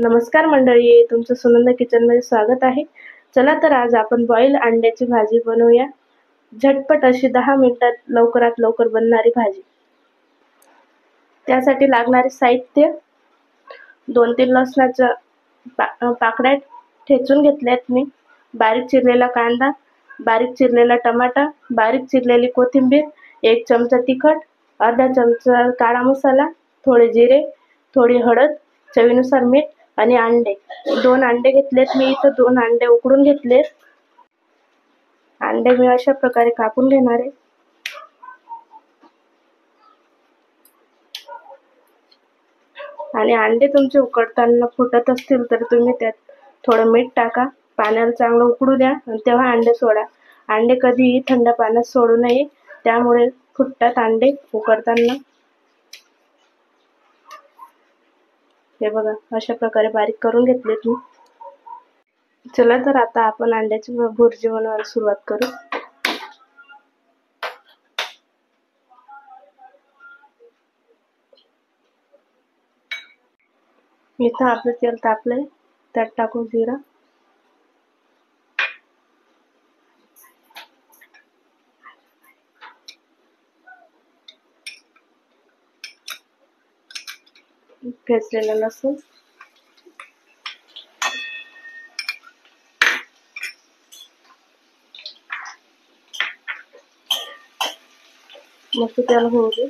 नमस्कार मंडळी, तुमचं सुनंदा किचनमध्ये स्वागत आहे। चला तर आज आपण बॉईल अंड्याची भाजी बनवूया। झटपट अशी 10 मिनिटात लवकरात लवकर बनणारी भाजी। त्यासाठी लागणारे साहित्य 2-3 लसणाच्या पाकळ्या ठेचून घेतल्यात मी, बारीक चिरलेला कांदा, बारीक चिरलेला टमाटा, बारीक चिरलेली कोथिंबीर, 1 चमचा तिखट, अर्धा चमचा काळा मसाला, थोडे जिरे, थोडी हळद, चवीनुसार मीठ आणि अंडे। 2 अंडे घेतलेत मी इथं, 2 अंडे उकडून घेतलेत। अंडे मी अशा प्रकारे कापून घेणार आहे। आणि अंडे तुमचे उकडताना फुटत असतील तर तुम्ही त्यात थोडं मीठ टाका, पाण्याला चांगलं उकडू द्या आणि तेव्हा अंडे सोडा। अंडे कधीही थंड पाण्यात सोडू नये, त्यामुळे फुटतात अंडे उकडताना। हे बघा, अशा प्रकारे बारीक करून घेतलेत मी। चला तर आता आपण अंड्याची भुर्जी बनवायला सुरुवात करू। इथं आपलं तेल तापलंय, त्यात टाकू जिरा, ठेचलेलं लसूण, मस्त त्याला होऊ दे।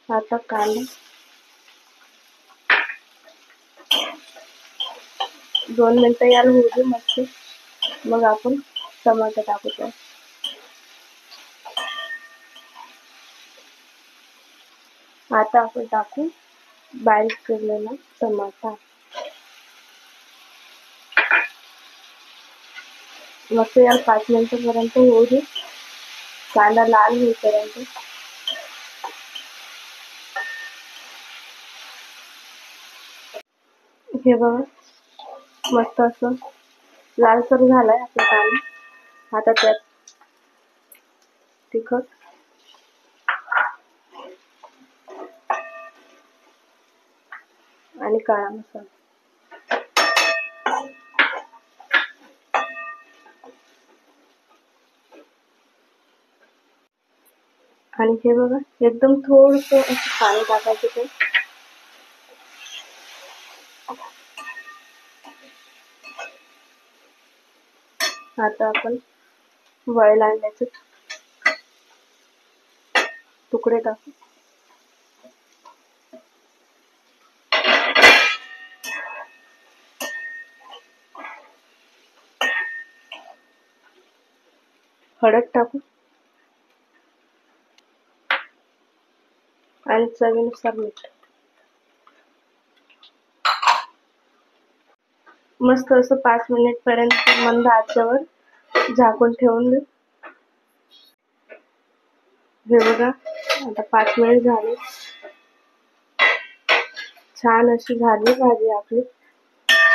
आता कांदा 2 मिनिटं याला होऊ दे मस्त, मग आपण टमाटर टाकू त्यात। आता आपण टाकू बारीक केलेला टमाटा, मस्त याला 5 मिनिटांपर्यंत होऊ दे, कांदा लाल होईपर्यंत। हे बघा, मस्त असं लालसर झालाय आपला कांदा। आता त्यात तिखट, आणि काळा मसाला, आणि हे बघा एकदम थोडंसं असं पाणी टाकायचं ते। आता आपण बॉईल अंड्याचे तुकडे टाकू, हळद टाकू आणि चवीनुसार मीठ। मस्त असं 5 मिनिट पर्यंत मंद आचेवर झाकून ठेवून दे। हे बघा, आता 5 मिनिट झाले, छान अशी झाली भाजी आपली,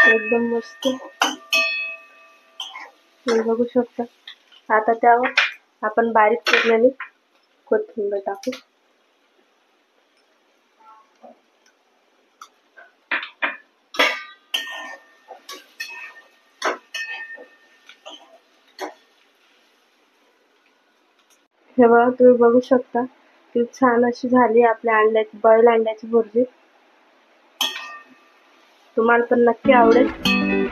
एकदम मस्त। हे बघू शकता। आता त्यावर आपण बारीक चिरलेली कोथिंबीर टाकू, हे बघा तुम्ही बघू शकता की छान अशी झाली आपल्या अंड्याची बॉईल अंड्याची भुर्जी। तुम्हाला पण नक्की आवडेल।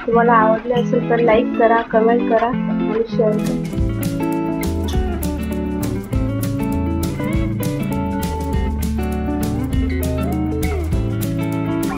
तुम्हाला आवडले असेल तर लाईक करा, कमेंट करा आणि शेअर करा।